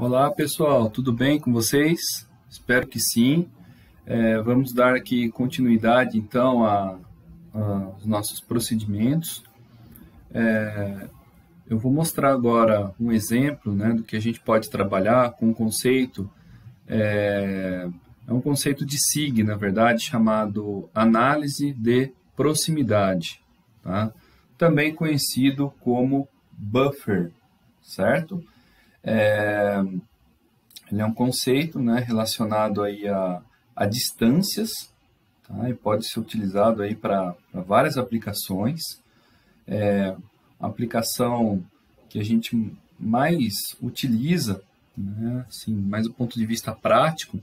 Olá pessoal, tudo bem com vocês? Espero que sim. Vamos dar aqui continuidade então aos nossos procedimentos. Eu vou mostrar agora um exemplo, né, do que a gente pode trabalhar com um conceito, é um conceito de SIG, na verdade, chamado análise de proximidade, tá? Também conhecido como buffer, certo? Ele é um conceito, né, relacionado aí a distâncias, tá? E pode ser utilizado aí para várias aplicações. A aplicação que a gente mais utiliza, né, assim, mais do ponto de vista prático,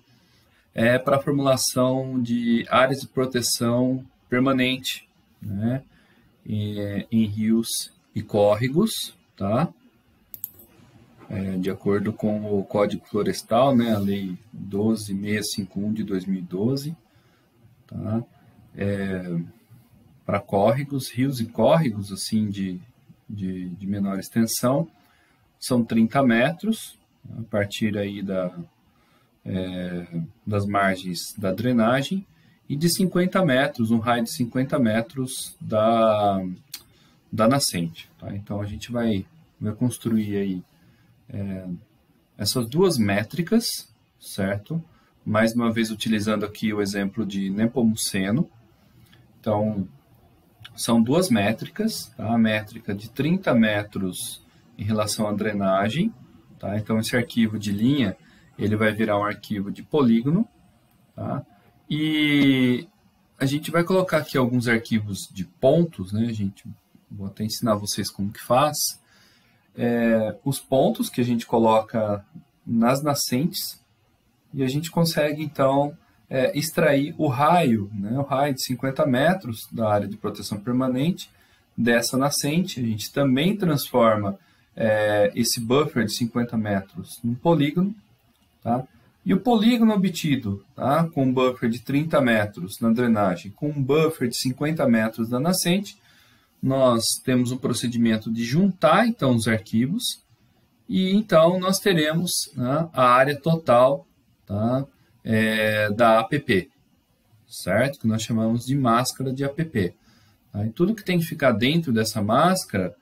é para a formulação de áreas de proteção permanente, né, em rios e córregos, tá? De acordo com o Código Florestal, né, a Lei 12.651 de 2012, tá? Para córregos, rios e córregos assim de menor extensão, são 30 metros, a partir aí das margens da drenagem, e de 50 metros, um raio de 50 metros da nascente, tá? Então a gente vai construir aí essas duas métricas, certo? Mais uma vez utilizando aqui o exemplo de Nepomuceno. Então, são duas métricas, tá? A métrica de 30 metros em relação à drenagem, tá? Então, esse arquivo de linha, ele vai virar um arquivo de polígono, tá? E a gente vai colocar aqui alguns arquivos de pontos, né? Vou até ensinar vocês como que faz. Os pontos que a gente coloca nas nascentes, e a gente consegue então extrair o raio, né, o raio de 50 metros da área de proteção permanente dessa nascente. A gente também transforma esse buffer de 50 metros num polígono, tá? E o polígono obtido, tá, com um buffer de 30 metros na drenagem, com um buffer de 50 metros da nascente, nós temos um procedimento de juntar então os arquivos, e então nós teremos, né, a área total, tá, da APP, certo? Que nós chamamos de máscara de APP. Tá? E tudo que tem que ficar dentro dessa máscara,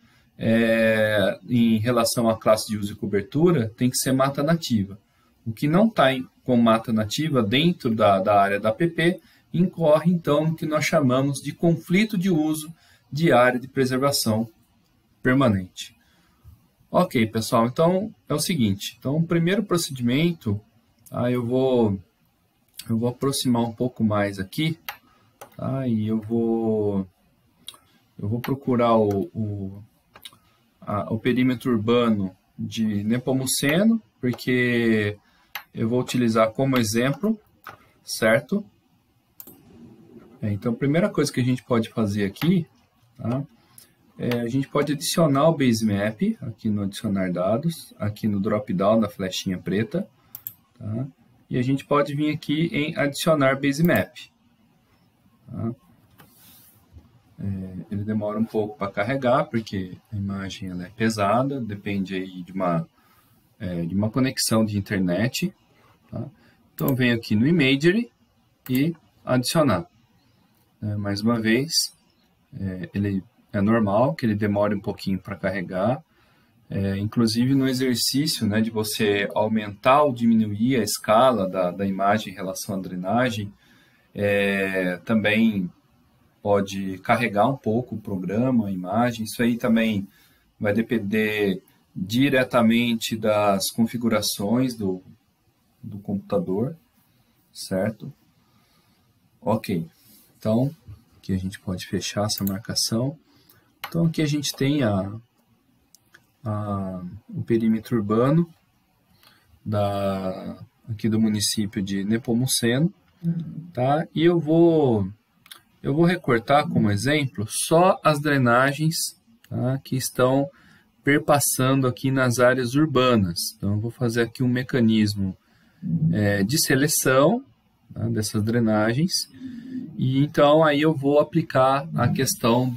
em relação à classe de uso e cobertura, tem que ser mata nativa. O que não está com mata nativa dentro da área da APP, incorre então no que nós chamamos de conflito de uso de área de preservação permanente. Ok, pessoal, então é o seguinte. Então, o primeiro procedimento, tá, eu vou aproximar um pouco mais aqui, tá, e eu vou procurar o perímetro urbano de Nepomuceno, porque eu vou utilizar como exemplo, certo? Então, a primeira coisa que a gente pode fazer aqui, tá, a gente pode adicionar o basemap aqui no adicionar dados, aqui no drop-down da flechinha preta, tá? E a gente pode vir aqui em adicionar basemap. Tá? Ele demora um pouco para carregar, porque a imagem ela é pesada, depende aí de uma conexão de internet. Tá? Então, eu venho aqui no Imagery e adicionar. Mais uma vez, ele é normal que ele demore um pouquinho para carregar. Inclusive no exercício, né, de você aumentar ou diminuir a escala da imagem em relação à drenagem, também pode carregar um pouco o programa, a imagem. Isso aí também vai depender diretamente das configurações do computador, certo? Ok, então aqui a gente pode fechar essa marcação. Então aqui a gente tem o perímetro urbano aqui do município de Nepomuceno, tá? E eu vou recortar como exemplo só as drenagens, tá, que estão perpassando aqui nas áreas urbanas. Então eu vou fazer aqui um mecanismo de seleção, tá, dessas drenagens, e então aí eu vou aplicar a questão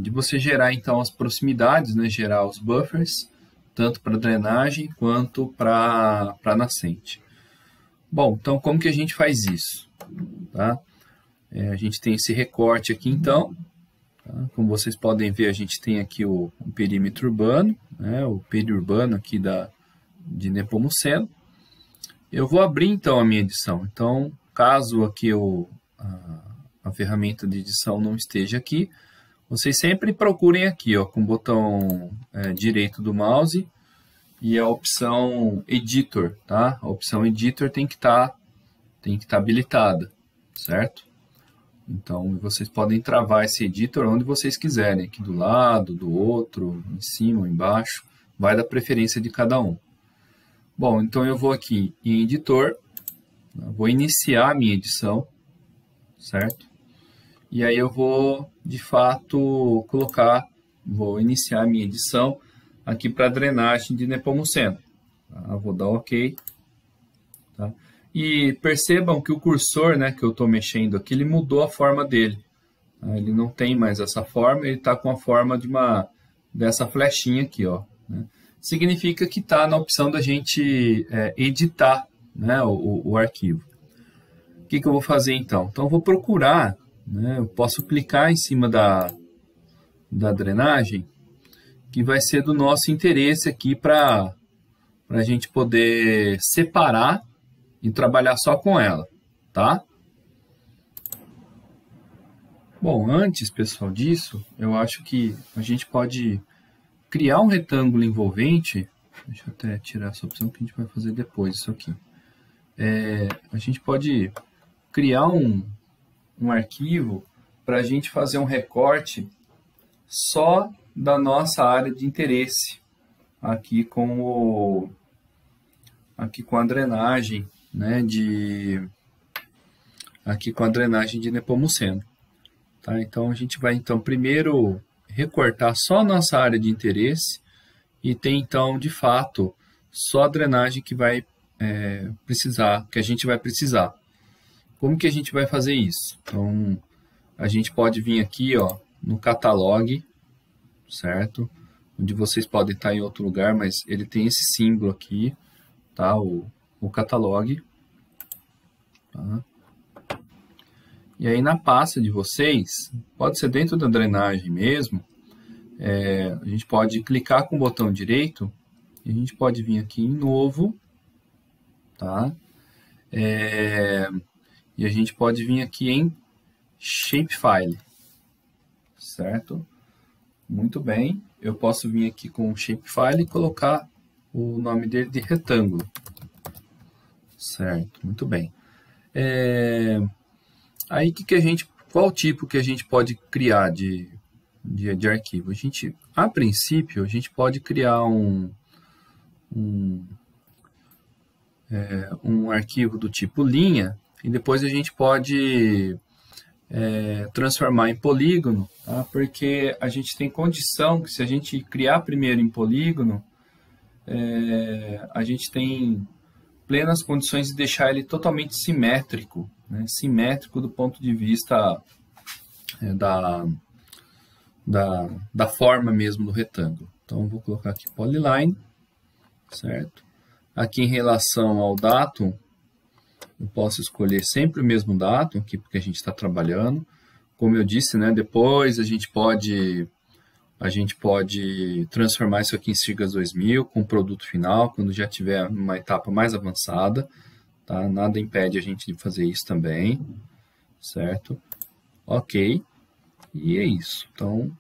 de você gerar então as proximidades, né, gerar os buffers, tanto para drenagem quanto para nascente. Bom, então como que a gente faz isso? Tá? A gente tem esse recorte aqui então, tá? Como vocês podem ver, a gente tem aqui o perímetro urbano, né, o periurbano aqui de Nepomuceno. Eu vou abrir então a minha edição, então caso aqui a ferramenta de edição não esteja aqui, vocês sempre procurem aqui, ó, com o botão direito do mouse e a opção Editor, tá? A opção Editor tem que estar habilitada, certo? Então, vocês podem travar esse Editor onde vocês quiserem, aqui do lado, do outro, em cima ou embaixo, vai da preferência de cada um. Bom, então eu vou aqui em Editor, vou iniciar a minha edição, certo? E aí eu vou, de fato, vou iniciar a minha edição aqui para a drenagem de Nepomuceno. Tá? Vou dar OK. Tá? E percebam que o cursor, né, que eu estou mexendo aqui, ele mudou a forma dele. Tá? Ele não tem mais essa forma, ele está com a forma dessa flechinha aqui, ó, né? Significa que está na opção da gente editar, né, o arquivo. O que eu vou fazer então? Então eu vou procurar, né, eu posso clicar em cima da drenagem, que vai ser do nosso interesse aqui para a gente poder separar e trabalhar só com ela, tá? Bom, antes, pessoal, disso, eu acho que a gente pode criar um retângulo envolvente. Deixa eu até tirar essa opção que a gente vai fazer depois isso aqui. A gente pode criar um arquivo para a gente fazer um recorte só da nossa área de interesse, aqui com a drenagem, né, aqui com a drenagem de Nepomuceno. Tá? Então a gente vai então primeiro recortar só a nossa área de interesse e tem então de fato só a drenagem que vai que a gente vai precisar. Como que a gente vai fazer isso? Então a gente pode vir aqui, ó, no catalog, certo? Onde vocês podem estar em outro lugar, mas ele tem esse símbolo aqui, tá? O catalog. Tá? E aí na pasta de vocês, pode ser dentro da drenagem mesmo, a gente pode clicar com o botão direito e a gente pode vir aqui em novo, tá? E a gente pode vir aqui em Shapefile, certo? Muito bem, eu posso vir aqui com o Shapefile e colocar o nome dele de retângulo, certo? Muito bem. Aí qual tipo que a gente pode criar de arquivo? A princípio, a gente pode criar um arquivo do tipo linha e depois a gente pode transformar em polígono, tá? Porque a gente tem condição que se a gente criar primeiro em polígono, a gente tem plenas condições de deixar ele totalmente simétrico, né? Simétrico do ponto de vista da forma mesmo do retângulo. Então, vou colocar aqui Polyline, certo? Aqui em relação ao datum, eu posso escolher sempre o mesmo datum aqui, porque a gente está trabalhando. Como eu disse, né, depois a gente pode transformar isso aqui em Sigas 2000 com o produto final, quando já tiver uma etapa mais avançada. Tá? Nada impede a gente de fazer isso também, certo? Ok, e é isso. Então,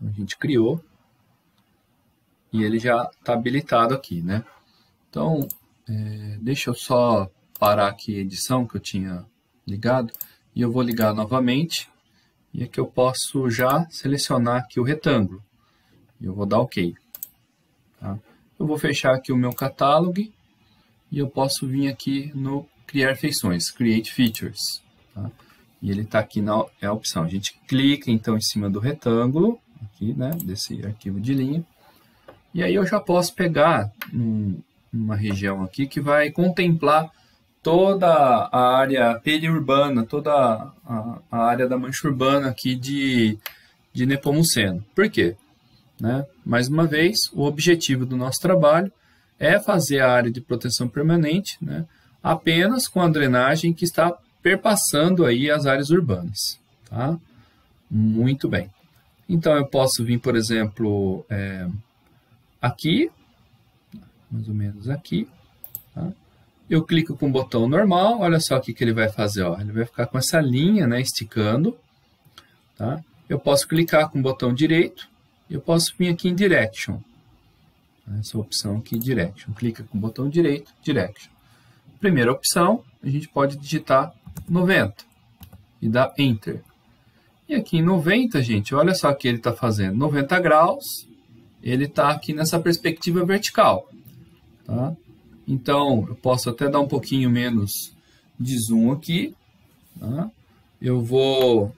a gente criou e ele já está habilitado aqui, né? Então, deixa eu só parar aqui a edição que eu tinha ligado e eu vou ligar novamente e aqui eu posso já selecionar aqui o retângulo e eu vou dar OK. Tá? Eu vou fechar aqui o meu catálogo e eu posso vir aqui no criar feições, Create Features. Tá? E ele está aqui na opção. A gente clica então em cima do retângulo, aqui, né, desse arquivo de linha, e aí eu já posso pegar uma região aqui que vai contemplar toda a área periurbana, toda a área da mancha urbana aqui de de Nepomuceno. Por quê? Né? Mais uma vez, o objetivo do nosso trabalho é fazer a área de proteção permanente, né, apenas com a drenagem que está perpassando aí as áreas urbanas. Tá? Muito bem. Então, eu posso vir, por exemplo, aqui, mais ou menos aqui. Tá? Eu clico com o botão normal, olha só o que ele vai fazer. Ó. Ele vai ficar com essa linha, né, esticando. Tá? Eu posso clicar com o botão direito. Eu posso vir aqui em Direction. Essa opção aqui, Direction. Clica com o botão direito, Direction. Primeira opção, a gente pode digitar 90 e dar Enter. E aqui em 90, gente, olha só o que ele está fazendo. 90 graus, ele está aqui nessa perspectiva vertical. Tá? Então, eu posso até dar um pouquinho menos de zoom aqui. Tá? Eu vou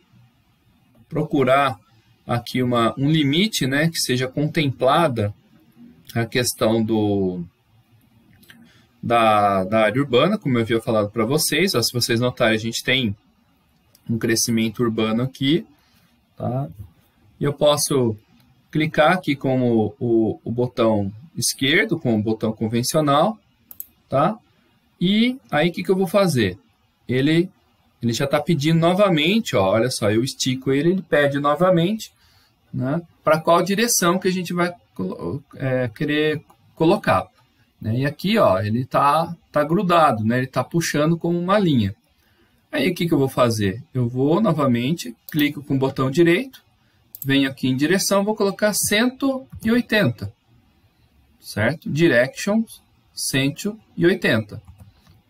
procurar aqui um limite, né, que seja contemplada a questão da área urbana, como eu havia falado para vocês. Ó, se vocês notarem, a gente tem um crescimento urbano aqui. Tá? E eu posso clicar aqui com o botão esquerdo, com o botão convencional. Tá? E aí o que eu vou fazer? Ele já está pedindo novamente, ó, olha só, eu estico ele, ele pede novamente, né, para qual direção que a gente vai querer colocar. Né? E aqui, ó, ele tá grudado, né? Ele está puxando como uma linha. Aí o que eu vou fazer? Eu vou novamente, clico com o botão direito, venho aqui em direção, vou colocar 180. Certo? Direction 180.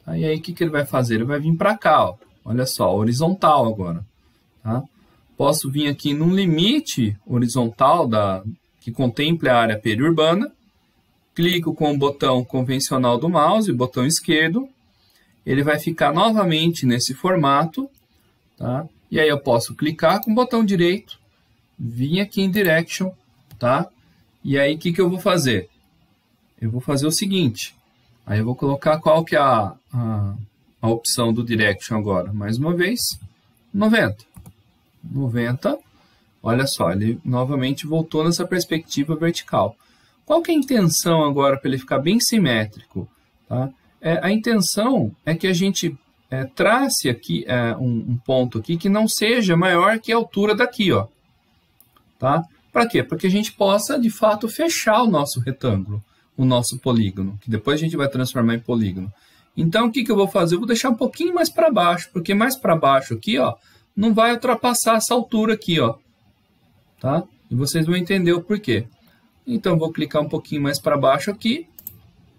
E aí o que ele vai fazer? Ele vai vir para cá, ó. Olha só, horizontal agora. Tá? Posso vir aqui num limite horizontal que contemple a área periurbana. Clico com o botão convencional do mouse, botão esquerdo. Ele vai ficar novamente nesse formato. Tá? E aí eu posso clicar com o botão direito, vir aqui em Direction. Tá? E aí o que eu vou fazer? Eu vou fazer o seguinte. Aí eu vou colocar qual que é a opção do Direction agora. Mais uma vez, 90. 90. Olha só, ele novamente voltou nessa perspectiva vertical. Qual que é a intenção agora para ele ficar bem simétrico? Tá? A intenção é que a gente trace aqui um ponto aqui que não seja maior que a altura daqui. Ó. Tá? Para quê? Para que a gente possa, de fato, fechar o nosso retângulo, o nosso polígono, que depois a gente vai transformar em polígono. Então, o que eu vou fazer? Eu vou deixar um pouquinho mais para baixo, porque mais para baixo aqui, ó, não vai ultrapassar essa altura aqui, ó. Tá? E vocês vão entender o porquê. Então, eu vou clicar um pouquinho mais para baixo aqui,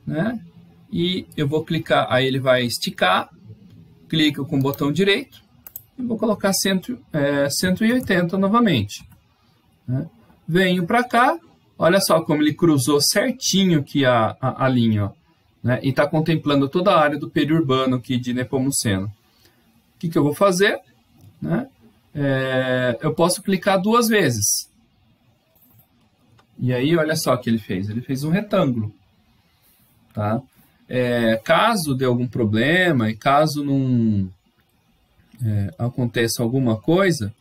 né? E eu vou clicar, aí ele vai esticar, clico com o botão direito, e vou colocar 180 novamente. Né? Venho para cá, olha só como ele cruzou certinho aqui a linha, ó, né? E está contemplando toda a área do periurbano aqui de Nepomuceno. O que eu vou fazer? Né? Eu posso clicar 2 vezes. E aí, olha só o que ele fez. Ele fez um retângulo. Tá? Caso dê algum problema e caso não aconteça alguma coisa,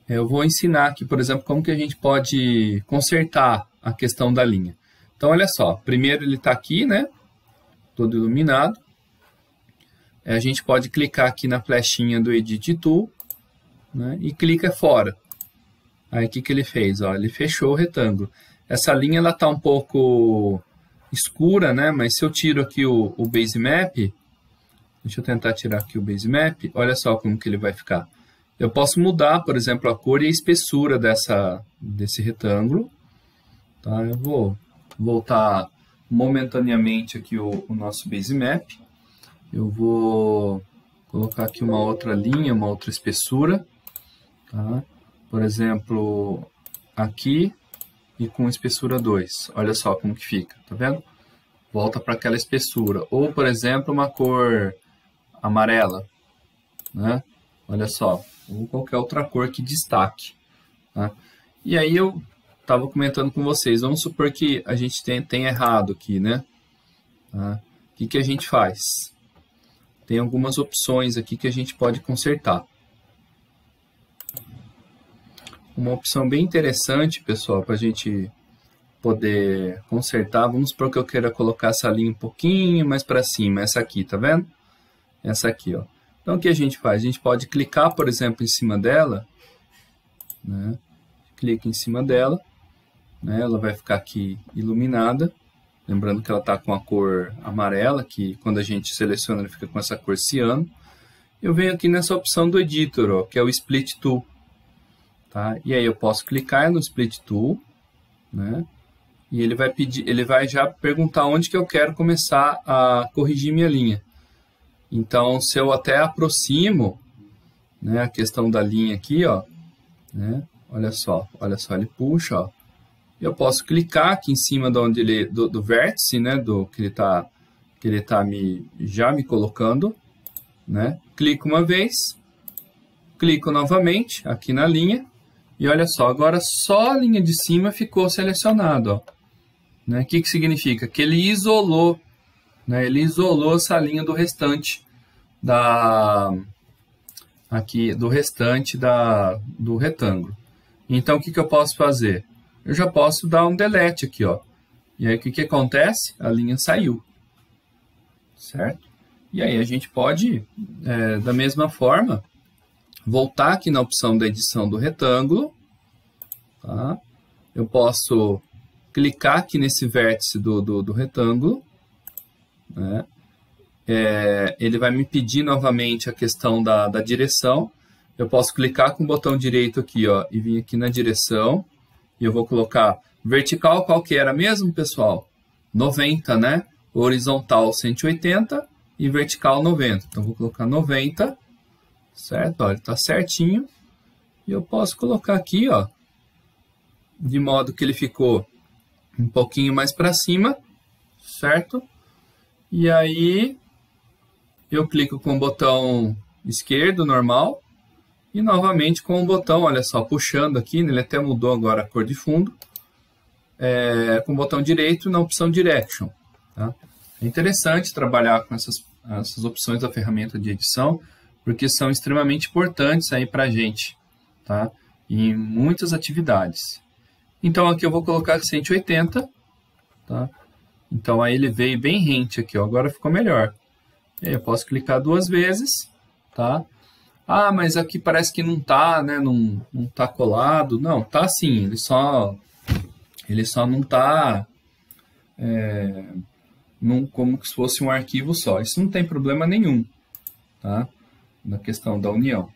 eu vou ensinar aqui, por exemplo, como que a gente pode consertar a questão da linha. Então, olha só. Primeiro ele está aqui, né? Todo iluminado. A gente pode clicar aqui na flechinha do Edit Tool, né, e clica fora. Aí o que ele fez? Ó, ele fechou o retângulo. Essa linha está um pouco escura, né, mas se eu tiro aqui o Base Map, deixa eu tentar tirar aqui o Base Map, olha só como que ele vai ficar. Eu posso mudar, por exemplo, a cor e a espessura desse retângulo. Tá? Eu vou voltar momentaneamente aqui o nosso Base Map. Eu vou colocar aqui uma outra linha, uma outra espessura. Tá? Por exemplo, aqui e com espessura 2. Olha só como que fica, tá vendo? Volta para aquela espessura. Ou, por exemplo, uma cor amarela. Né? Olha só. Ou qualquer outra cor que destaque. Tá? E aí eu estava comentando com vocês. Vamos supor que a gente tem errado aqui, né? Tá? O que a gente faz? Tem algumas opções aqui que a gente pode consertar. uma opção bem interessante, pessoal, para a gente poder consertar. Vamos supor que eu queira colocar essa linha um pouquinho mais para cima, essa aqui, tá vendo? Essa aqui, ó. Então, o que a gente faz? A gente pode clicar, por exemplo, em cima dela, né? Clica em cima dela, né? Ela vai ficar aqui iluminada. Lembrando que ela está com a cor amarela, que quando a gente seleciona, ela fica com essa cor ciano. Eu venho aqui nessa opção do Editor, ó, que é o Split Tool. Tá? E aí eu posso clicar no Split Tool, né? E ele vai pedir, ele vai já perguntar onde que eu quero começar a corrigir minha linha. Então, se eu até aproximo, né, a questão da linha aqui, ó, né, olha só, ele puxa, ó. Eu posso clicar aqui em cima de onde ele, do vértice, né, que ele tá já me colocando, né? Clico uma vez, clico novamente aqui na linha e olha só, agora só a linha de cima ficou selecionada, ó. Né? O que significa? Que ele isolou, né? Ele isolou essa linha do restante do retângulo. Então, o que eu posso fazer? Eu já posso dar um delete aqui, ó. E aí, o que acontece? A linha saiu, certo? E aí, a gente pode, da mesma forma, voltar aqui na opção da edição do retângulo, tá? Eu posso clicar aqui nesse vértice do retângulo, né? Ele vai me pedir novamente a questão da direção. Eu posso clicar com o botão direito aqui, ó, e vir aqui na direção. E eu vou colocar vertical, qual que era mesmo, pessoal? 90, né? Horizontal 180 e vertical 90. Então, vou colocar 90, certo? Olha, tá certinho. E eu posso colocar aqui, ó, de modo que ele ficou um pouquinho mais para cima, certo? E aí, eu clico com o botão esquerdo, normal, e novamente com o botão, olha só, puxando aqui, ele até mudou agora a cor de fundo, com o botão direito na opção Direction. Tá? É interessante trabalhar com essas opções da ferramenta de edição, porque são extremamente importantes aí para a gente, tá? Em muitas atividades. Então, aqui eu vou colocar 180, tá? Então, aí ele veio bem rente aqui, ó, agora ficou melhor. E aí eu posso clicar 2 vezes, tá? Ah, mas aqui parece que não tá, né? Não tá colado. Não, tá sim, ele só não tá como se fosse um arquivo só. Isso não tem problema nenhum, tá? Na questão da união.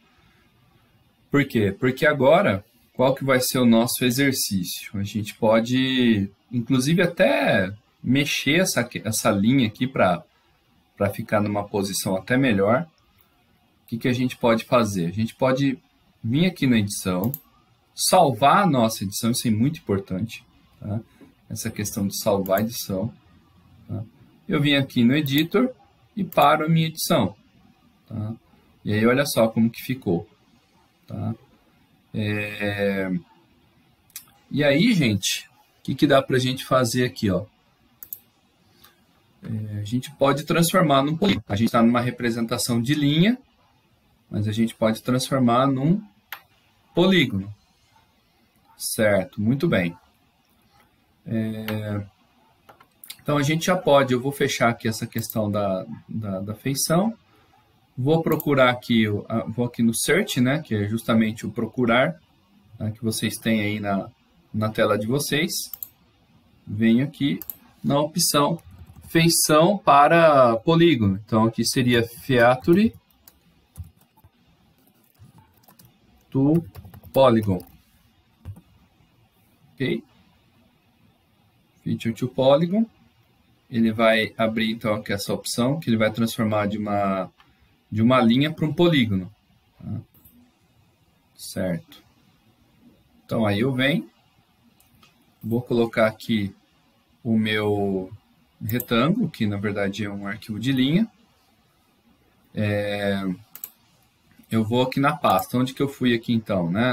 Por quê? Porque agora, qual que vai ser o nosso exercício? A gente pode, inclusive, até mexer essa linha aqui para ficar numa posição até melhor. O que a gente pode fazer? A gente pode vir aqui na edição, salvar a nossa edição, isso é muito importante, tá? Essa questão de salvar a edição. Tá? Eu vim aqui no Editor e paro a minha edição. Tá? E aí, olha só como que ficou. Tá? E aí, gente, o que dá para a gente fazer aqui? Ó? A gente pode transformar num polígono. A gente está numa representação de linha, mas a gente pode transformar num polígono. Certo, muito bem. Então, a gente já pode, eu vou fechar aqui essa questão da feição. Vou procurar aqui, vou aqui no Search, né, que é justamente o procurar, tá, que vocês têm aí na tela de vocês. Venho aqui na opção feição para polígono. Então, aqui seria Feature to Polygon. Ok? Feature to Polygon. Ele vai abrir, então, aqui essa opção, que ele vai transformar de uma linha para um polígono. Tá? Certo. Então, aí eu venho, vou colocar aqui o meu retângulo, que na verdade é um arquivo de linha. Eu vou aqui na pasta. Onde que eu fui aqui então? Né?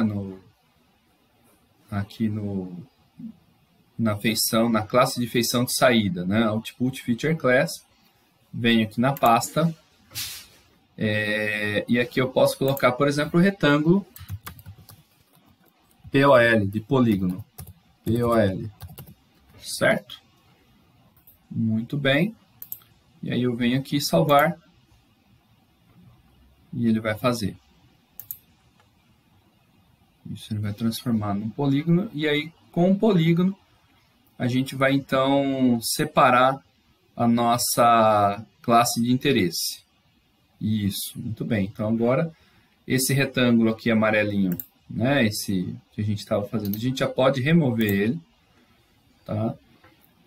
Aqui na feição, na classe de feição de saída, né? Output Feature Class. Venho aqui na pasta. E aqui eu posso colocar, por exemplo, o retângulo POL, de polígono. POL. Certo? Muito bem. E aí eu venho aqui salvar. E ele vai fazer. Isso, ele vai transformar num polígono. E aí, com o polígono, a gente vai então separar a nossa classe de interesse. Isso, muito bem. Então agora, esse retângulo aqui amarelinho, né, esse que a gente estava fazendo, a gente já pode remover ele. Tá?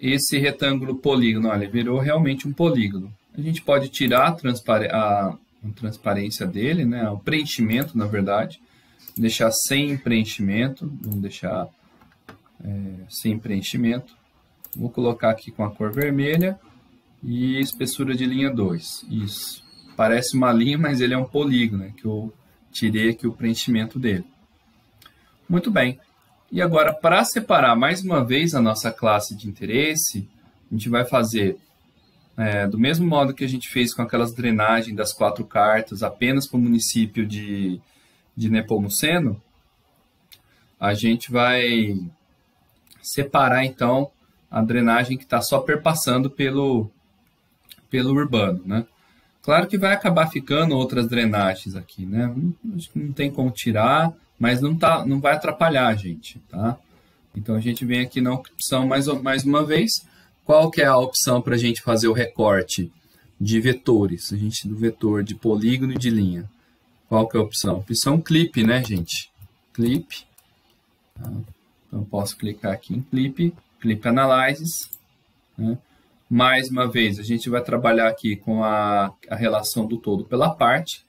Esse retângulo polígono, olha, virou realmente um polígono. A gente pode tirar a transparência dele, né, o preenchimento, na verdade, deixar sem preenchimento, vamos deixar sem preenchimento. Vou colocar aqui com a cor vermelha e espessura de linha 2. Isso. Parece uma linha, mas ele é um polígono, né, que eu tirei aqui o preenchimento dele. Muito bem. E agora, para separar mais uma vez a nossa classe de interesse, a gente vai fazer do mesmo modo que a gente fez com aquelas drenagens das 4 cartas apenas para o município de Nepomuceno, a gente vai separar então a drenagem que está só perpassando pelo urbano, né? Claro que vai acabar ficando outras drenagens aqui, né? Acho que não tem como tirar, mas não vai atrapalhar a gente, tá? Então a gente vem aqui na opção mais uma vez. Qual que é a opção para a gente fazer o recorte de vetores? A gente do vetor de polígono e de linha. Qual que é a opção? Opção clip, né, gente? Clip. Tá? Então, eu posso clicar aqui em clip, clip analysis. Né? Mais uma vez, a gente vai trabalhar aqui com a relação do todo pela parte.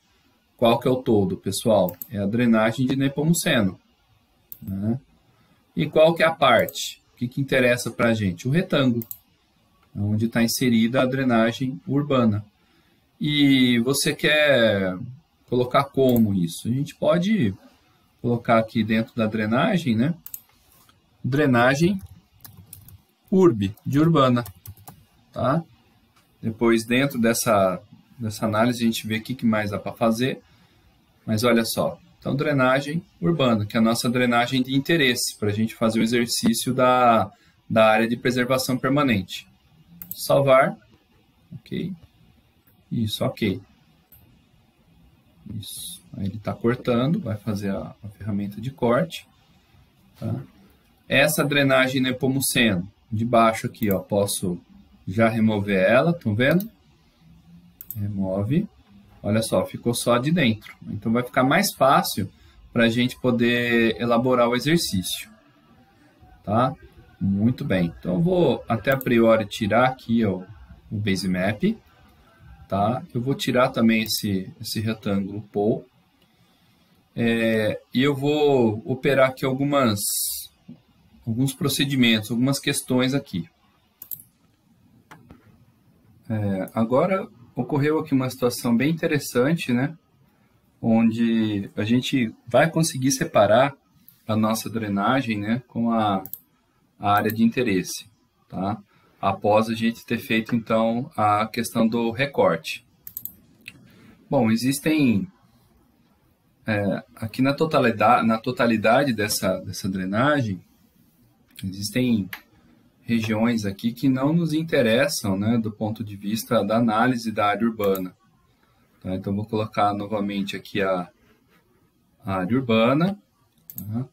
Qual que é o todo, pessoal? É a drenagem de Nepomuceno. Né? E qual que é a parte? O que interessa para a gente? O retângulo, onde está inserida a drenagem urbana. E você quer colocar como isso? A gente pode colocar aqui dentro da drenagem, né? Drenagem urb, de urbana. Tá? Depois, dentro dessa análise, a gente vê o que mais dá para fazer. Mas olha só, então drenagem urbana, que é a nossa drenagem de interesse, para a gente fazer o exercício da área de preservação permanente. Salvar, ok, isso, ok. Isso, aí ele está cortando, vai fazer a ferramenta de corte. Tá? Essa drenagem Nepomuceno, de baixo aqui, ó, posso já remover ela, estão vendo? Remove. Olha só, ficou só de dentro. Então vai ficar mais fácil para a gente poder elaborar o exercício. Tá? Muito bem. Então eu vou até a priori tirar aqui ó, o base map. Tá? Eu vou tirar também esse retângulo pole. E eu vou operar aqui alguns procedimentos, algumas questões aqui. Agora ocorreu aqui uma situação bem interessante, né? Onde a gente vai conseguir separar a nossa drenagem, né, com a área de interesse, tá? Após a gente ter feito, então, a questão do recorte. Bom, existem, aqui na totalidade dessa drenagem, existem regiões aqui que não nos interessam, né, do ponto de vista da análise da área urbana. Tá? Então, vou colocar novamente aqui a área urbana. Tá?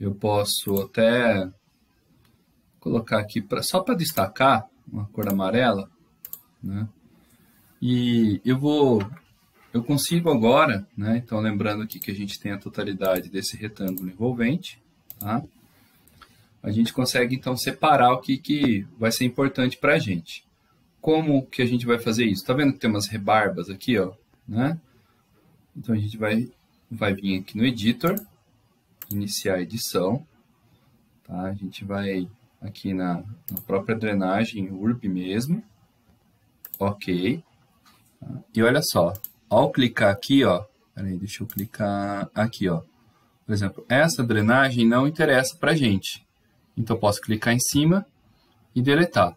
Eu posso até colocar aqui só para destacar uma cor amarela, né? E eu consigo agora, né? Então lembrando aqui que a gente tem a totalidade desse retângulo envolvente, tá? A gente consegue então separar o que vai ser importante para a gente. Como que a gente vai fazer isso? Tá vendo que tem umas rebarbas aqui, ó, né? Então a gente vai vir aqui no editor, iniciar a edição, tá? A gente vai aqui na própria drenagem urb mesmo, ok. Tá? E olha só, ao clicar aqui, ó, peraí, deixa eu clicar aqui, ó. Por exemplo, essa drenagem não interessa para a gente. Então, eu posso clicar em cima e deletar.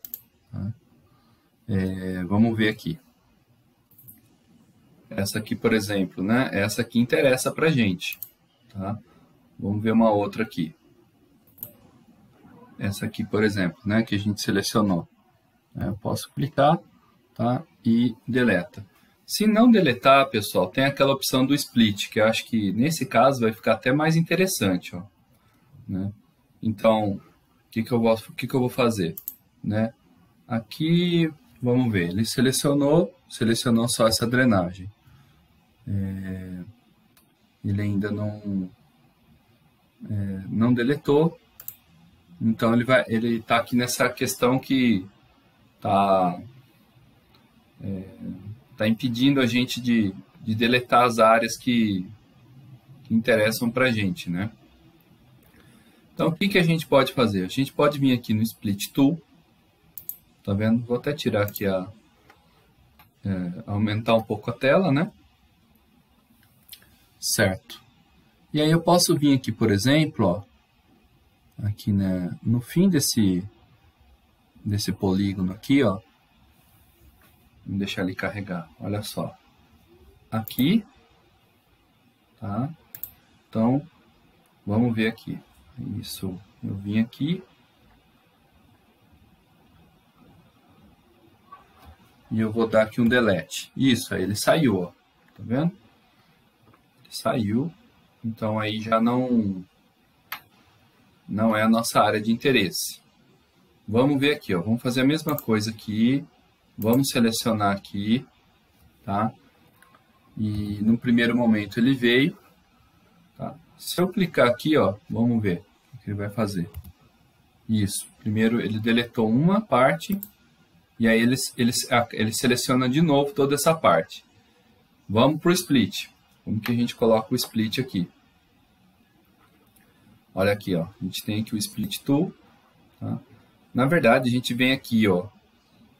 Tá? Vamos ver aqui. Essa aqui, por exemplo, né? Essa aqui interessa para a gente. Tá? Vamos ver uma outra aqui. Essa aqui, por exemplo, né, que a gente selecionou. Eu posso clicar, tá, e deleta. Se não deletar, pessoal, tem aquela opção do split, que eu acho que nesse caso vai ficar até mais interessante. Ó, né? Então, o que eu vou fazer? Né? Aqui, vamos ver, ele selecionou só essa drenagem. Ele ainda não deletou. Então ele está aqui nessa questão que está impedindo a gente de deletar as áreas que interessam para a gente, né? Então, o que a gente pode fazer? A gente pode vir aqui no Split Tool, tá vendo? Vou até tirar aqui aumentar um pouco a tela, né? Certo. E aí eu posso vir aqui, por exemplo, ó, aqui, né, no fim desse polígono aqui, ó, vamos deixar ele carregar, olha só, aqui, tá? Então, vamos ver aqui, isso, eu vim aqui, e eu vou dar aqui um delete, isso, aí ele saiu, ó, tá vendo? Ele saiu, então aí já não é a nossa área de interesse. Vamos ver aqui, ó, vamos fazer a mesma coisa aqui, vamos selecionar aqui, tá? E no primeiro momento ele veio, tá? Se eu clicar aqui, ó, vamos ver o que ele vai fazer. Isso, primeiro ele deletou uma parte, e aí ele seleciona de novo toda essa parte. Vamos para o split. Como que a gente coloca o split aqui? Olha aqui, ó, a gente tem aqui o Split Tool, tá? Na verdade, a gente vem aqui, ó,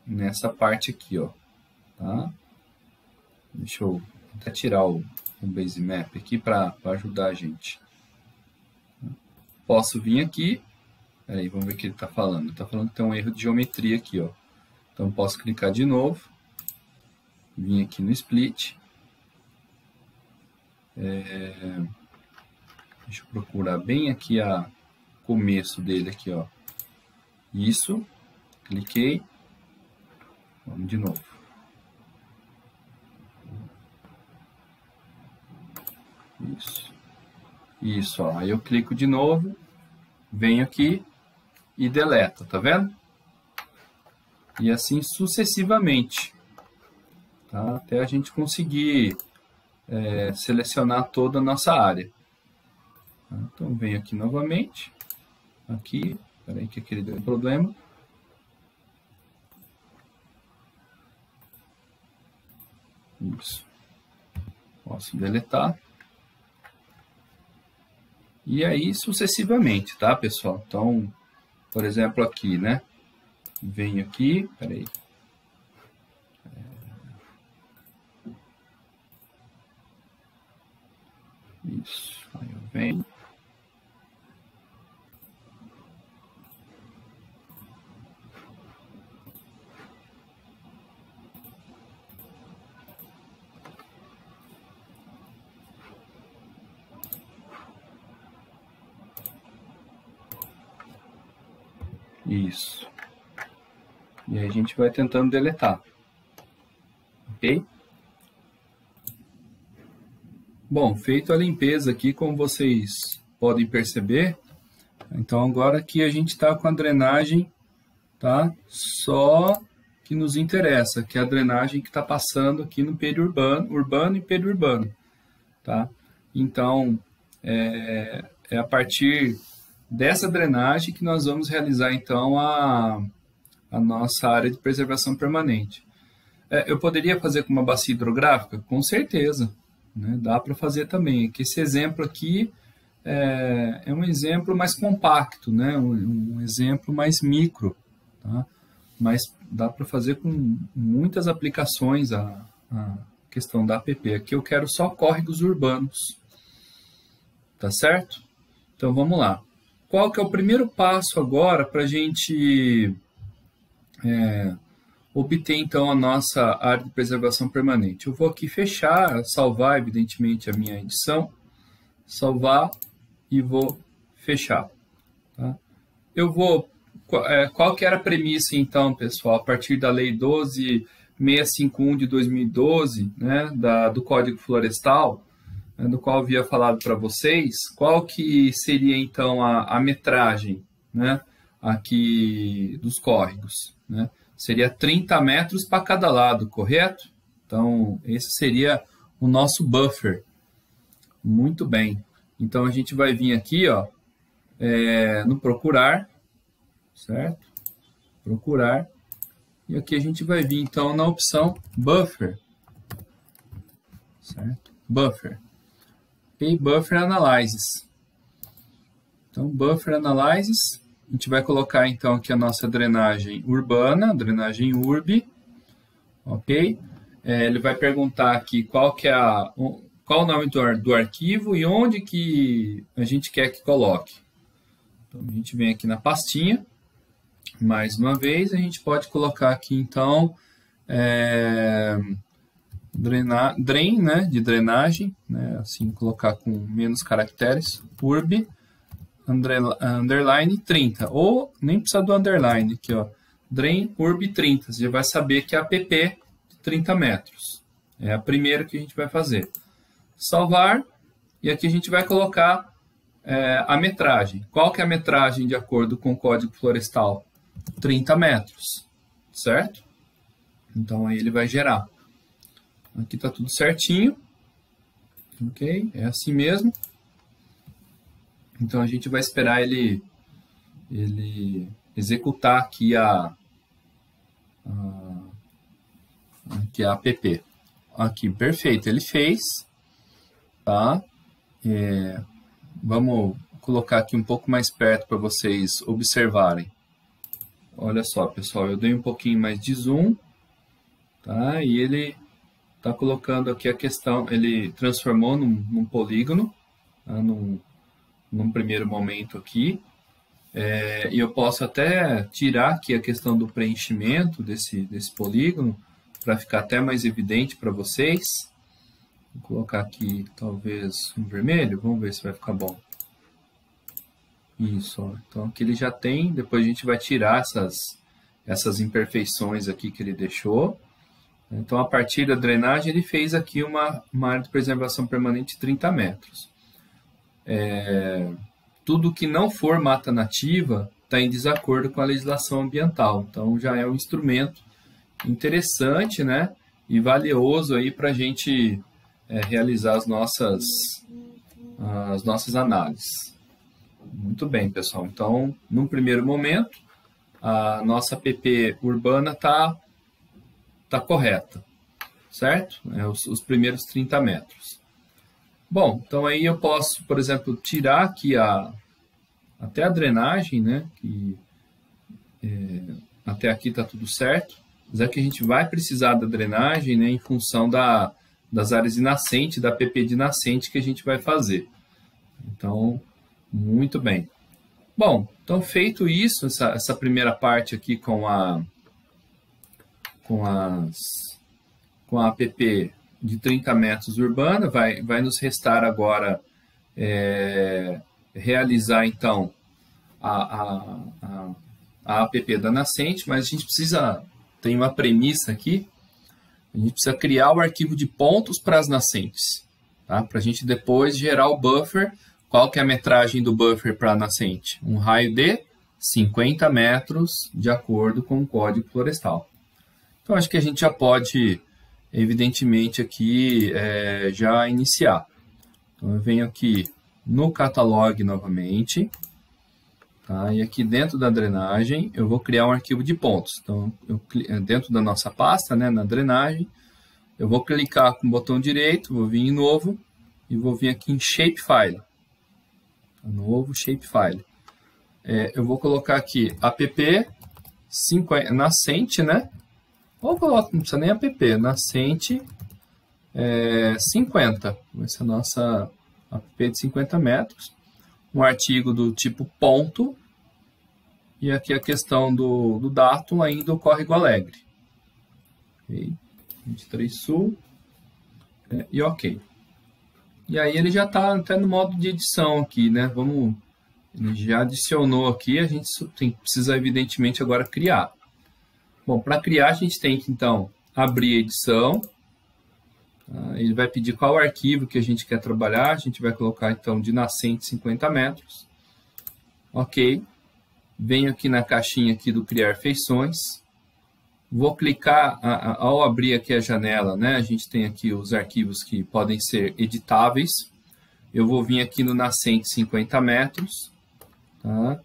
nessa parte aqui, ó, tá? Deixa eu até tirar o Base Map aqui para ajudar a gente. Posso vir aqui, peraí, vamos ver o que ele está falando. Ele está falando que tem um erro de geometria aqui, ó. Então, posso clicar de novo, vir aqui no Split. Deixa eu procurar bem aqui o começo dele aqui, ó. Isso, cliquei, vamos de novo. Isso, ó. Aí eu clico de novo, venho aqui e deleto, tá vendo? E assim sucessivamente, tá? Até a gente conseguir selecionar toda a nossa área. Então, venho aqui novamente, aqui, peraí que aqui ele deu um problema. Isso. Posso deletar. E aí, sucessivamente, tá, pessoal? Então, por exemplo, aqui, né? Venho aqui, peraí. Isso, aí eu venho. Isso. E aí a gente vai tentando deletar. Ok? Bom, feito a limpeza aqui, como vocês podem perceber, então agora aqui a gente está com a drenagem, tá? Só que nos interessa, que é a drenagem que está passando aqui no urbano e periurbano, tá? Então, é a partir dessa drenagem que nós vamos realizar, então, a nossa área de preservação permanente. Eu poderia fazer com uma bacia hidrográfica? Com certeza, né? Dá para fazer também. Que esse exemplo aqui é um exemplo mais compacto, né? Um exemplo mais micro, tá? Mas dá para fazer com muitas aplicações a questão da APP. Aqui eu quero só córregos urbanos, tá certo? Então vamos lá. Qual que é o primeiro passo agora para a gente obter então a nossa área de preservação permanente? Eu vou aqui fechar, salvar evidentemente a minha edição, salvar, e vou fechar. Tá? Eu vou... Qual que era a premissa, então, pessoal, a partir da Lei 12.651 de 2012, né, do Código Florestal, do qual eu havia falado para vocês, qual que seria, então, a metragem, né, aqui dos córregos, né? Seria 30 metros para cada lado, correto? Então, esse seria o nosso buffer. Muito bem. Então, a gente vai vir aqui, ó, no procurar, certo? Procurar. E aqui a gente vai vir, então, na opção buffer. Certo? Buffer. E buffer analysis. Então, buffer analysis, a gente vai colocar, então, aqui a nossa drenagem urbana, drenagem urb. Ok? Ele vai perguntar aqui qual o nome do arquivo e onde que a gente quer que coloque. Então, a gente vem aqui na pastinha. Mais uma vez, a gente pode colocar aqui, então, drain, né, de drenagem, né, assim, colocar com menos caracteres, urb, underline 30, ou nem precisa do underline, aqui, ó, drain urb 30, você já vai saber que é a pp de 30 metros. É a primeira que a gente vai fazer. Salvar, e aqui a gente vai colocar a metragem. Qual que é a metragem de acordo com o Código Florestal? 30 metros, certo? Então, aí ele vai gerar. Aqui está tudo certinho. Ok? É assim mesmo. Então, a gente vai esperar ele executar aqui aqui a app. Aqui, perfeito. Ele fez. Tá? Vamos colocar aqui um pouco mais perto para vocês observarem. Olha só, pessoal, eu dei um pouquinho mais de zoom, tá? E ele está colocando aqui a questão, ele transformou num polígono, tá? Num primeiro momento aqui. E eu posso até tirar aqui a questão do preenchimento desse polígono, para ficar até mais evidente para vocês. Vou colocar aqui, talvez, um vermelho, vamos ver se vai ficar bom. Isso, ó. Então aqui ele já tem, depois a gente vai tirar essas imperfeições aqui que ele deixou. Então, a partir da drenagem, ele fez aqui uma área de preservação permanente de 30 metros. Tudo que não for mata nativa está em desacordo com a legislação ambiental. Então, já é um instrumento interessante, né, e valioso aí para a gente realizar as nossas análises. Muito bem, pessoal. Então, num primeiro momento, a nossa PP urbana está correta, certo? Os primeiros 30 metros. Bom, então aí eu posso, por exemplo, tirar aqui até a drenagem, né? Até aqui está tudo certo. Mas é que a gente vai precisar da drenagem, né, em função das áreas de nascente, da PP de nascente que a gente vai fazer. Então, muito bem. Bom, então feito isso, essa primeira parte aqui com a app de 30 metros urbana, vai nos restar agora realizar então a app da nascente, mas a gente tem uma premissa aqui, a gente precisa criar o arquivo de pontos para as nascentes, tá? Para a gente depois gerar o buffer. Qual que é a metragem do buffer para a nascente? Um raio de 50 metros, de acordo com o Código Florestal. Então, acho que a gente já pode, evidentemente, aqui já iniciar. Então, eu venho aqui no catalog novamente, tá? E aqui dentro da drenagem, eu vou criar um arquivo de pontos. Então, dentro da nossa pasta, né, na drenagem, eu vou clicar com o botão direito, vou vir em novo, e vou vir aqui em Shapefile. Novo Shapefile. Eu vou colocar aqui app 50, nascente, né? Ou coloco, não precisa nem app, nascente 50. Vai ser a nossa app de 50 metros. Um artigo do tipo ponto. E aqui a questão do datum ainda o Córrego Alegre. Okay. 23 Sul. E ok. E aí ele já está até no modo de edição aqui, né? Ele já adicionou aqui, a gente precisa evidentemente agora criar. Bom, para criar a gente tem que então abrir a edição. Ele vai pedir qual arquivo que a gente quer trabalhar, a gente vai colocar então de nascente 50 metros. Ok. Venho aqui na caixinha aqui do criar feições. Vou clicar, ao abrir aqui a janela, né, a gente tem aqui os arquivos que podem ser editáveis. Eu vou vir aqui no nascente 50 metros. Tá?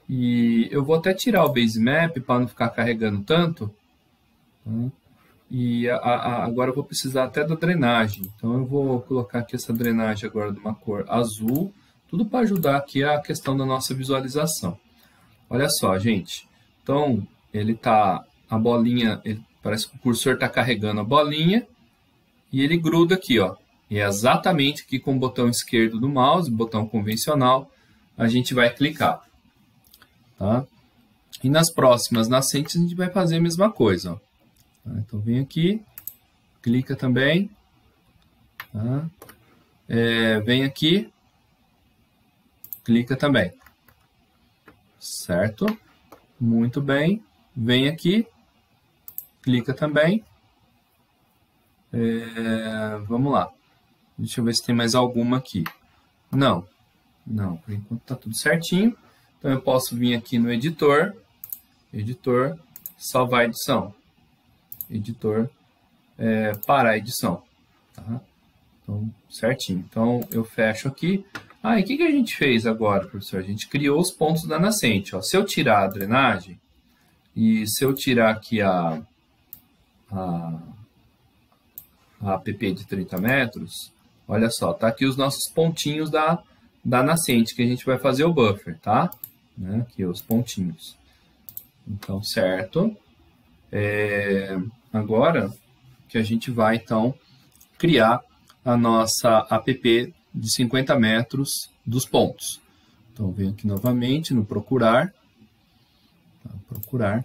E eu vou até tirar o base map para não ficar carregando tanto. Tá? E agora eu vou precisar até da drenagem. Então eu vou colocar aqui essa drenagem agora de uma cor azul. Tudo para ajudar aqui a questão da nossa visualização. Olha só, gente. Então ele tá... A bolinha, parece que o cursor está carregando a bolinha e ele gruda aqui, ó. E é exatamente aqui com o botão esquerdo do mouse, botão convencional, a gente vai clicar. Tá? E nas próximas nascentes a gente vai fazer a mesma coisa. Ó. Tá? Então vem aqui, clica também. Tá? Vem aqui, clica também. Certo? Muito bem. Vem aqui. Clica também. Vamos lá. Deixa eu ver se tem mais alguma aqui. Não, por enquanto está tudo certinho. Então eu posso vir aqui no editor, salvar a edição. Editor, parar a edição. Tá? Então, certinho. Então eu fecho aqui. E o que a gente fez agora, professor? A gente criou os pontos da nascente. Ó. Se eu tirar a drenagem, e se eu tirar aqui a app de 30 metros, olha só, tá aqui os nossos pontinhos da nascente, que a gente vai fazer o buffer, tá? Aqui os pontinhos. Então, certo. Agora que a gente vai, então, criar a nossa app de 50 metros dos pontos. Então, venho aqui novamente no procurar. Procurar.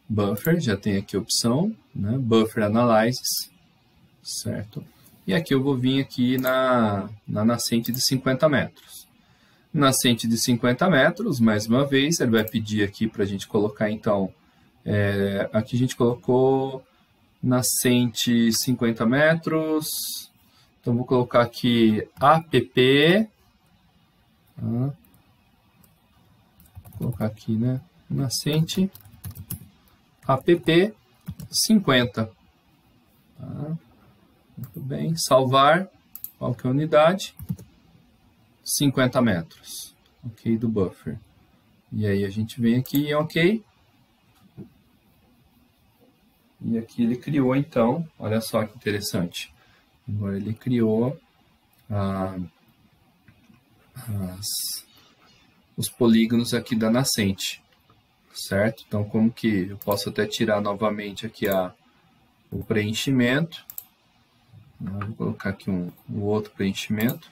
Buffer, já tem aqui a opção, né? Buffer Analysis, certo? E aqui eu vou vir aqui na nascente de 50 metros. Nascente de 50 metros, mais uma vez, ele vai pedir aqui para a gente colocar, então, aqui a gente colocou nascente 50 metros, então vou colocar aqui app, vou colocar aqui, né? Nascente app 50. Tá? Muito bem. Salvar. Qual que é a unidade? 50 metros. Ok, do buffer. E aí a gente vem aqui em ok. E aqui ele criou, então, olha só que interessante. Agora ele criou os polígonos aqui da nascente. Certo? Então, como que eu posso até tirar novamente aqui o preenchimento. Vou colocar aqui o outro preenchimento.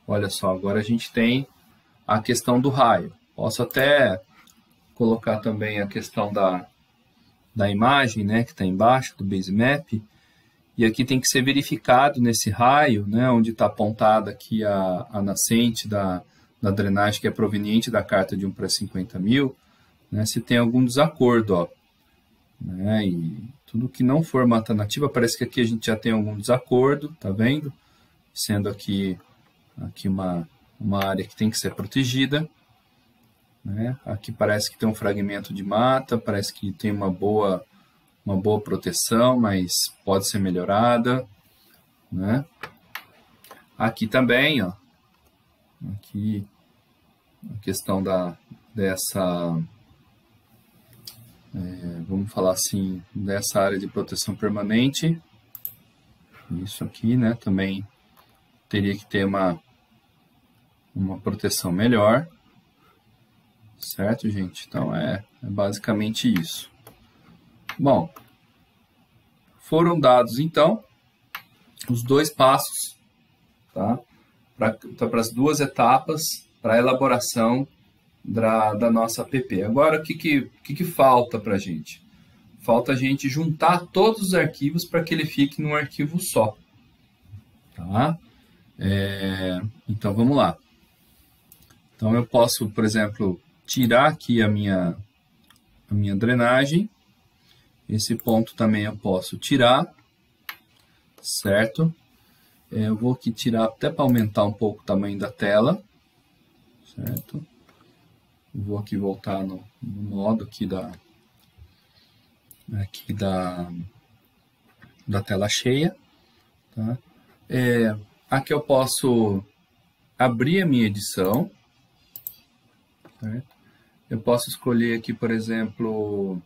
Olha só, agora a gente tem a questão do raio. Posso até colocar também a questão da imagem, né, que está embaixo do base map. E aqui tem que ser verificado nesse raio, né, onde está apontada aqui a nascente da drenagem que é proveniente da carta de 1/50.000, né, se tem algum desacordo, ó, né, e tudo que não for mata nativa, parece que aqui a gente já tem algum desacordo, tá vendo? Sendo aqui uma área que tem que ser protegida, né, aqui parece que tem um fragmento de mata, parece que tem uma boa proteção, mas pode ser melhorada, né? Aqui também, ó, aqui a questão vamos falar assim, dessa área de proteção permanente. Isso aqui, né, também teria que ter uma proteção melhor. Certo, gente? Então, é basicamente isso. Bom, foram dados, então, os 2 passos, tá? Para as 2 etapas, para a elaboração da nossa app. Agora, o que falta para a gente? Falta a gente juntar todos os arquivos para que ele fique num arquivo só. tá? Então, vamos lá. Então, eu posso, por exemplo, tirar aqui a minha drenagem. Esse ponto também eu posso tirar, certo? Eu vou aqui tirar até para aumentar um pouco o tamanho da tela, certo? Vou aqui voltar no modo aqui da tela cheia, tá? Aqui eu posso abrir a minha edição, certo? Eu posso escolher aqui, por exemplo,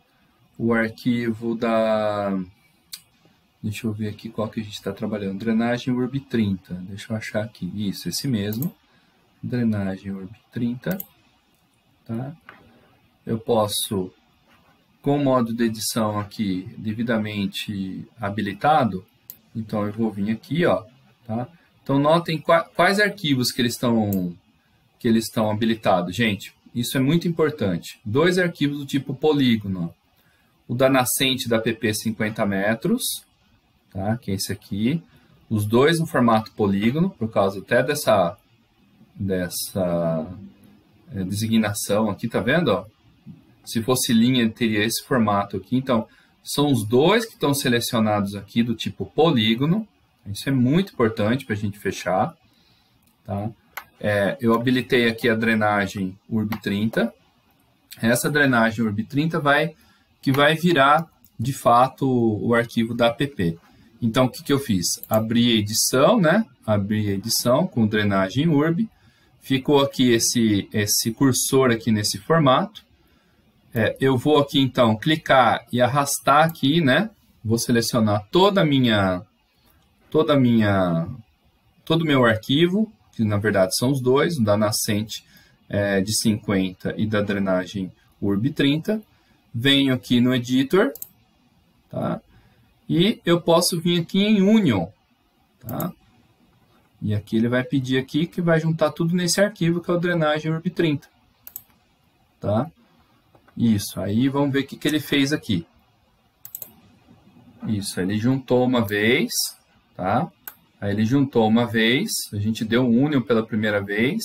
o arquivo da... Deixa eu ver aqui qual que a gente está trabalhando. Drenagem URB 30. Deixa eu achar aqui. Isso, esse mesmo. Drenagem URB 30. Tá? Eu posso, com o modo de edição aqui devidamente habilitado, então eu vou vir aqui, ó, tá? Então notem quais arquivos que eles estão habilitados. Gente, isso é muito importante. 2 arquivos do tipo polígono. O da nascente da app 50 metros, tá? Que é esse aqui. Os 2 no formato polígono, por causa até dessa designação aqui, tá vendo? Ó? Se fosse linha, ele teria esse formato aqui. Então, são os 2 que estão selecionados aqui do tipo polígono. Isso é muito importante para a gente fechar. Tá? Eu habilitei aqui a drenagem URB 30. Essa drenagem URB 30 vai virar, de fato, o arquivo da app. Então, o que eu fiz? Abri a edição, né? Abri a edição com drenagem URB. Ficou aqui esse cursor aqui nesse formato. Eu vou aqui, então, clicar e arrastar aqui, né? Vou selecionar todo o meu arquivo, que na verdade são os 2, o da nascente de 50 e da drenagem URB 30. Venho aqui no editor, tá? E eu posso vir aqui em Union, tá? E aqui ele vai pedir aqui que vai juntar tudo nesse arquivo que é o drenagem URB 30, tá? Isso, aí vamos ver o que ele fez aqui. Isso, ele juntou uma vez, tá? Aí ele juntou uma vez, a gente deu Union pela primeira vez,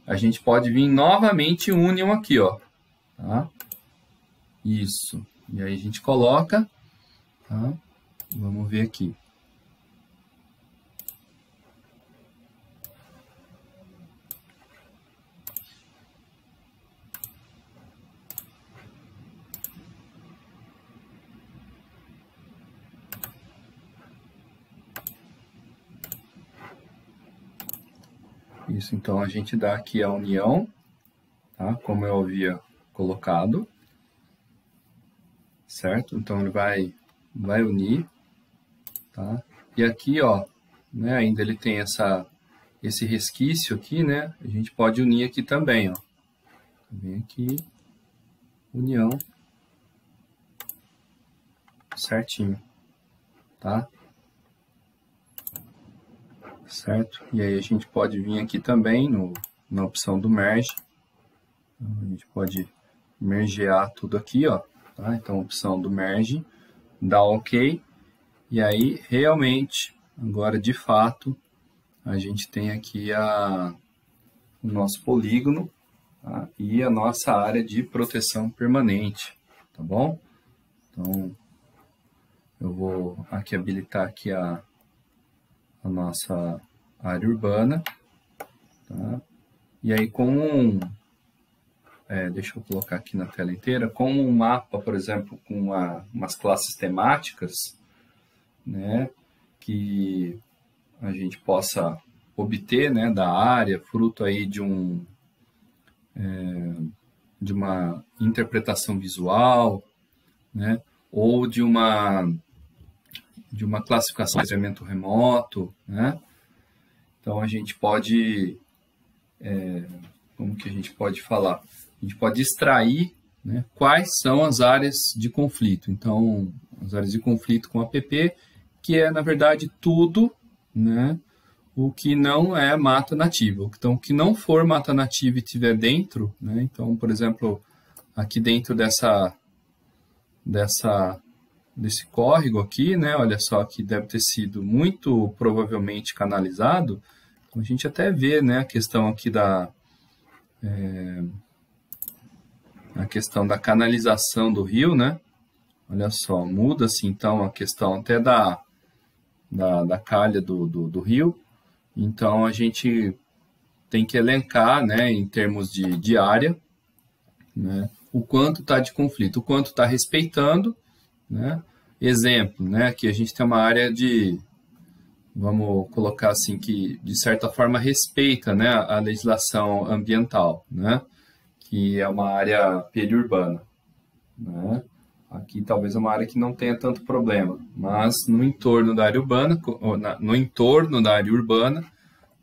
a gente pode vir novamente Union aqui, ó, tá? Isso, e aí a gente coloca, tá? Vamos ver aqui. Isso, então a gente dá aqui a união, tá? Como eu havia colocado, certo? Então ele vai unir, tá? E aqui, ó, né, ainda ele tem esse resquício aqui, né? A gente pode unir aqui também, ó. Vem aqui, união, certinho, tá? Certo? E aí a gente pode vir aqui também na opção do merge. A gente pode mergear tudo aqui, ó. Tá? Então, opção do merge, dá OK. E aí, realmente, agora de fato, a gente tem aqui o nosso polígono, tá? E a nossa área de proteção permanente, tá bom? Então, eu vou aqui habilitar aqui a nossa área urbana, tá? E aí deixa eu colocar aqui na tela inteira, com um mapa, por exemplo, com umas classes temáticas, né, que a gente possa obter, né, da área, fruto aí de uma interpretação visual, né, ou de uma classificação de evento remoto, né? Então a gente pode, como que a gente pode falar? A gente pode extrair, né, quais são as áreas de conflito. Então, as áreas de conflito com app, que é, na verdade, tudo, né, o que não é mata nativa. Então, o que não for mata nativa e estiver dentro, né, então, por exemplo, aqui dentro dessa desse córrego aqui, né? Olha só que deve ter sido muito provavelmente canalizado. Então, a gente até vê, né, a questão aqui a questão da canalização do rio, né? Olha só, muda-se então a questão até da calha do rio. Então, a gente tem que elencar, né, em termos de área, né, o quanto está de conflito, o quanto está respeitando, né? Exemplo, né, aqui a gente tem uma área vamos colocar assim, que de certa forma respeita, né, a legislação ambiental, né, que é uma área periurbana, né? Aqui talvez é uma área que não tenha tanto problema, mas no entorno da área urbana,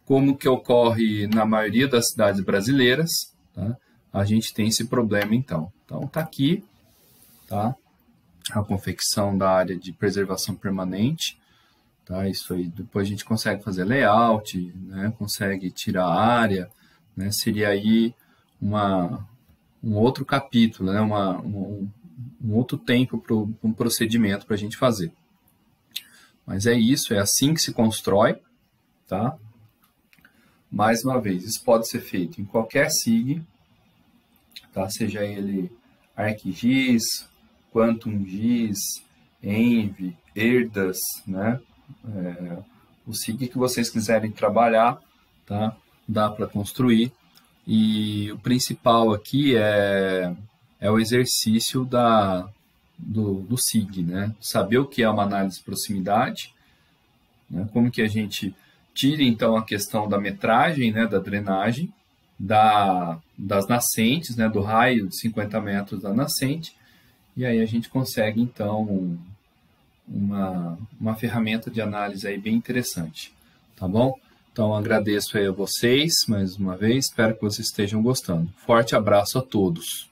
como que ocorre na maioria das cidades brasileiras, tá? A gente tem esse problema então. Então tá aqui, tá? A confecção da área de preservação permanente, tá? Isso aí depois a gente consegue fazer layout, né? Consegue tirar a área, né? Seria aí um outro capítulo, né? Um outro tempo para um procedimento para a gente fazer. Mas é isso, é assim que se constrói, tá? Mais uma vez, isso pode ser feito em qualquer SIG, tá? Seja ele ArcGIS, QuantumGIS, Envy, ERDAS, né? O SIG que vocês quiserem trabalhar, tá? Dá para construir. E o principal aqui é o exercício do SIG, né? Saber o que é uma análise de proximidade, né? Como que a gente tira, então, a questão da metragem, né, da drenagem, das nascentes, né, do raio de 50 metros da nascente, e aí a gente consegue, então, uma ferramenta de análise aí bem interessante, tá bom? Então, agradeço aí a vocês, mais uma vez, espero que vocês estejam gostando. Forte abraço a todos!